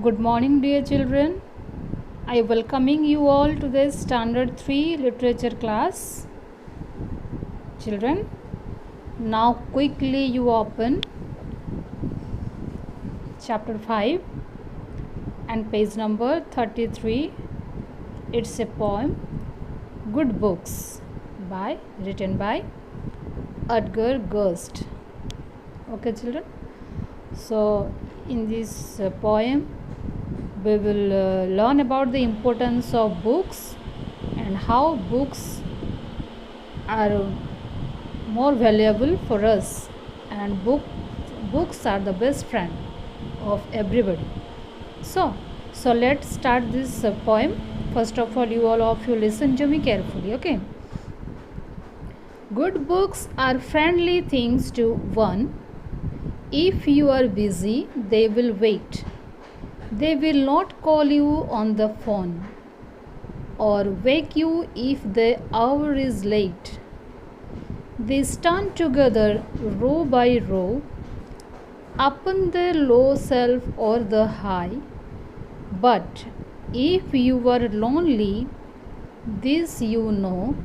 Good morning, dear children. I welcoming you all to this Standard 3 literature class. Children, now quickly you open chapter 5 and page number 33. It's a poem, Good Books, written by Edgar Guest. Okay, children. So, in this poem, we will learn about the importance of books and how books are more valuable for us, and books are the best friend of everybody. So let's start this poem. First of all of you listen to me carefully. Okay. Good books are friendly things to one. If you are busy, they will wait. They will not call you on the phone or wake you if the hour is late. They stand together row by row, upon the low shelf or the high. But if you are lonely, this you know,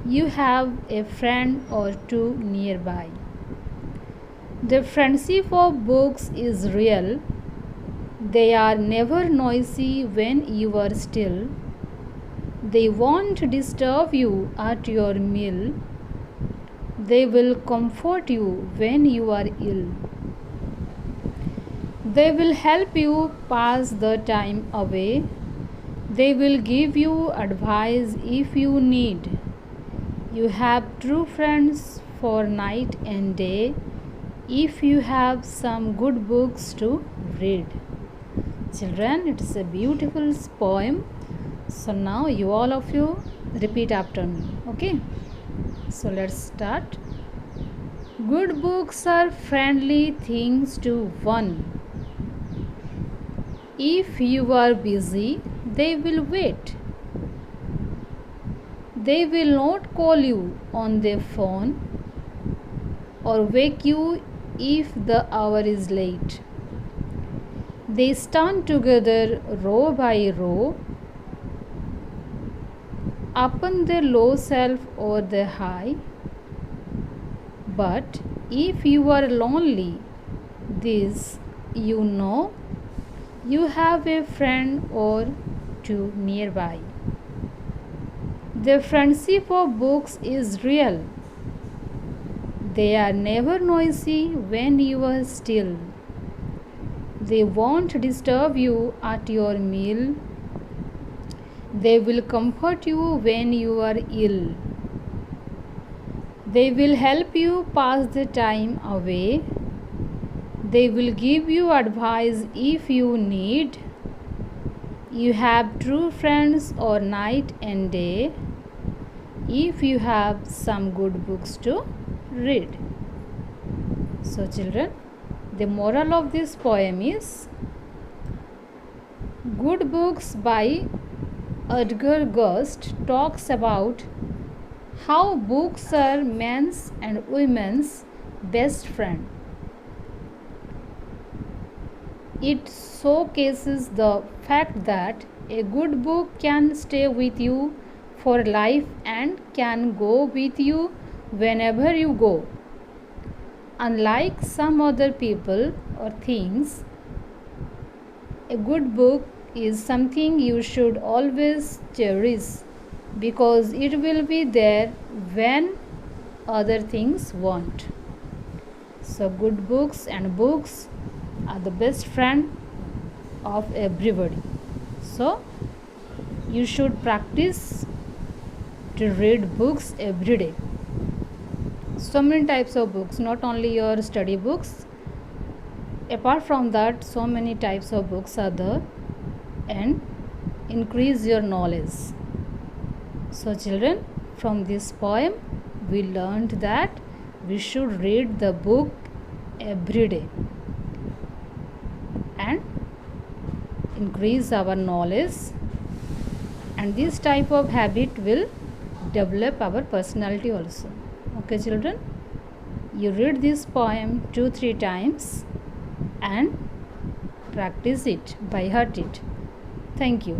you have a friend or two nearby. The friendship of books is real. They are never noisy when you are still. They won't disturb you at your meal. They will comfort you when you are ill. They will help you pass the time away. They will give you advice if you need. You have true friends for night and day if you have some good books to read. Children, it is a beautiful poem. So now all of you repeat after me. Okay. So let's start. Good books are friendly things to one. If you are busy, they will wait. They will not call you on their phone or wake you if the hour is late. They stand together row by row, upon the low shelf or the high. But if you are lonely, this you know, you have a friend or two nearby. The friendship of books is real. They are never noisy when you are still. They won't disturb you at your meal. They will comfort you when you are ill. They will help you pass the time away. They will give you advice if you need. You have true friends or night and day if you have some good books to read. So children, the moral of this poem is Good Books by Edgar Guest talks about how books are men's and women's best friend. It showcases the fact that a good book can stay with you for life and can go with you whenever you go. Unlike some other people or things, a good book is something you should always cherish because it will be there when other things won't. So good books and books are the best friend of everybody. So you should practice to read books every day. So many types of books, not only your study books. Apart from that, so many types of books are there and increase your knowledge. So children, from this poem we learned that we should read the book every day and increase our knowledge, and this type of habit will develop our personality also. Okay children, you read this poem 2-3 times and practice it, by heart it. Thank you.